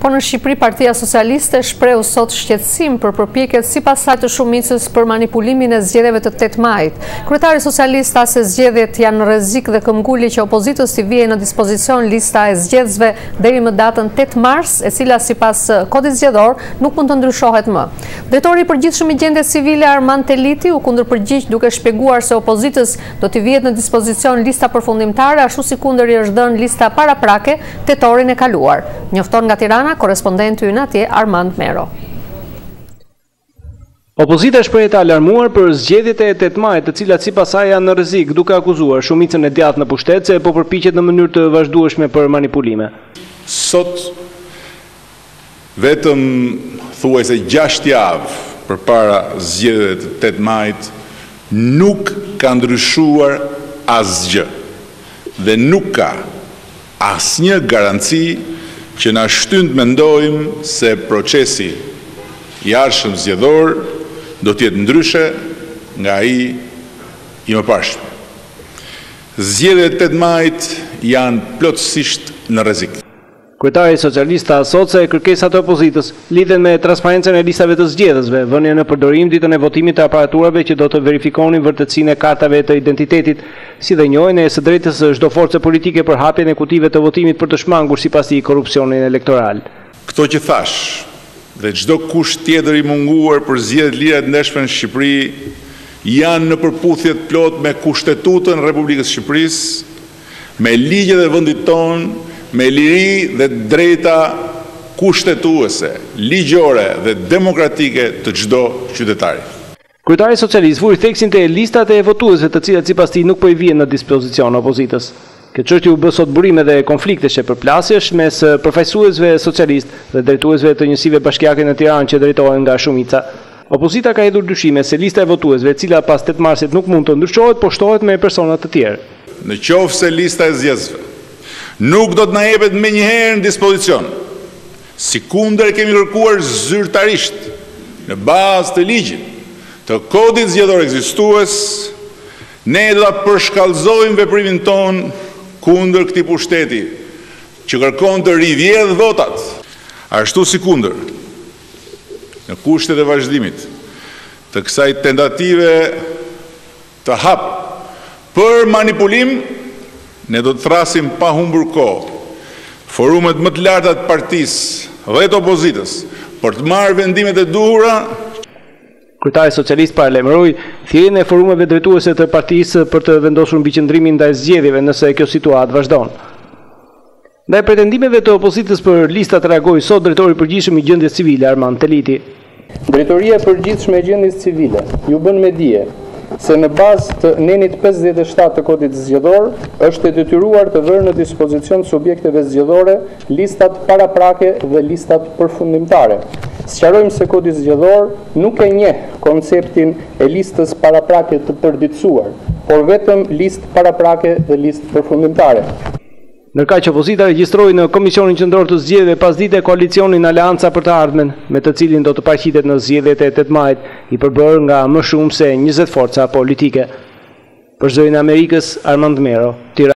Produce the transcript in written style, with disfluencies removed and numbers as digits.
Po në Shqipëri, Partia Socialiste shpreu sot shqetësim për përpjekjet sipas saj të shumicës për manipulimin e zgjedhjeve të 8 majit. Kryetari socialist tha se zgjedhjet janë në rrezik dhe këmbguli që opozitës t'i vijë në dispozicion lista e zgjedhësve deri më datën 8 mars, e cila sipas kodit zgjedhor nuk mund të ndryshohet më. Drejtori i përgjithshëm i gjendjes civile Armand Teliti u kundërpërgjigj duke shpjeguar se opozitës do t'i vihet në dispozicion lista përfundimtare, ashtu si kundër i është dhënë lista paraprake tetorin e kaluar. Njofton nga Tirana korespondenti ynë atje Armand Mero. Opozita shpreh të alarmuar për zgjedhjet e 8 majit, të cilat sipas saj janë në rrezik, duke akuzuar shumicën e djathtë në pushtet se po përpiqet në mënyrë të vazhdueshme për manipulime. Sot vetëm thuajse 6 javë përpara zgjedhjeve të 8 majit nuk ka ndryshuar asgjë dhe nuk ka asnjë garanci që na shtyn të mendojmë se procesi i ardhshëm zgjedhor do të jetë ndryshe nga ai i mëparshëm. Zgjedhjet e 8 majit janë plotësisht në rrezik. Kryetari socialist tha sot se kërkesat e opozitës lidhen me transparencën e listave të zgjedhësve, vënien në përdorim ditën e votimit të aparaturave që do të verifikonin vërtetësinë e kartave të identitetit, si dhe njohjen e së drejtës së çdo force politike për hapjen e kutive të votimit për të shmangur sipas tij korrupsionin elektoral. Këto që thash dhe çdo kusht tjetër i munguar për zgjedhjet lira të ndeshme në Shqipëri janë në përputhje të plot me Kushtetutën e Republikës së Shqipërisë, me ligjet e vendit tonë, me liri dhe drejta kushtetuese, ligjore dhe demokratike të çdo qytetari. Kryetari socialist vuri theksin te listat e votuesve, të cilat sipas tij nuk po i vijnë në dispozicion opozitës. Kjo çështje u bë sot burime dhe konfliktesh e përplasjesh mes përfaqësuesve socialist dhe drejtuesve të njësive bashkiake në Tiranë që drejtohen nga shumica. Opozita ka hedhur dyshime se lista e votuesve, e cila pas 8 marsit nuk mund të ndryshohet, po shtohet me persona të tjerë. Në qoftë se lista e zgjedhësve nuk do të na jepet menjëherë në dispozicion, sikundër kemi kërkuar zyrtarisht në bazë të ligjit të kodit zgjedhor ekzistues, ne do ta përshkallëzojmë veprimin ton kundër këtij pushteti që kërkon të rivjedh votat, ashtu si kundër në kushtet e vazhdimit të kësaj tentative të hap për manipulim. Ne do të thrasim pa humbur kohë forumet më të larta të partisë dhe të opozitës për të marrë vendimet e duhura. Kryetari socialist paralajmëroi thirrjen e forumeve drejtuese të partisë për të vendosur mbikëndrimin ndaj zgjedhjeve nëse kjo situatë vazhdon. Ndaj pretendimeve të opozitës për listat reagoi sot drejtori i përgjithshëm i gjendjes civile Armand Teliti. Drejtoria e përgjithshme e gjendjes civile ju bën me dije se në bazë të nenit 57 të kodit zgjedhor është e detyruar të vërë në dispozicion subjekteve zgjedhore listat paraprake dhe listat përfundimtare. Sqarojmë se kodi zgjedhor nuk e njeh konceptin e listës paraprake të përditësuar, por vetëm listë paraprake dhe listë përfundimtare. Ndërkaq që opozita regjistroi në Komisionin Qendror të Zgjedhjeve pasdite koalicionin Aleanca për të Ardhmen, me të cilin do të parqitet në zgjedhjet e 8 majit, i përbërë nga më shumë se 20 forca politike. Për Zërin e Amerikës, Armand Mero, Tiranë.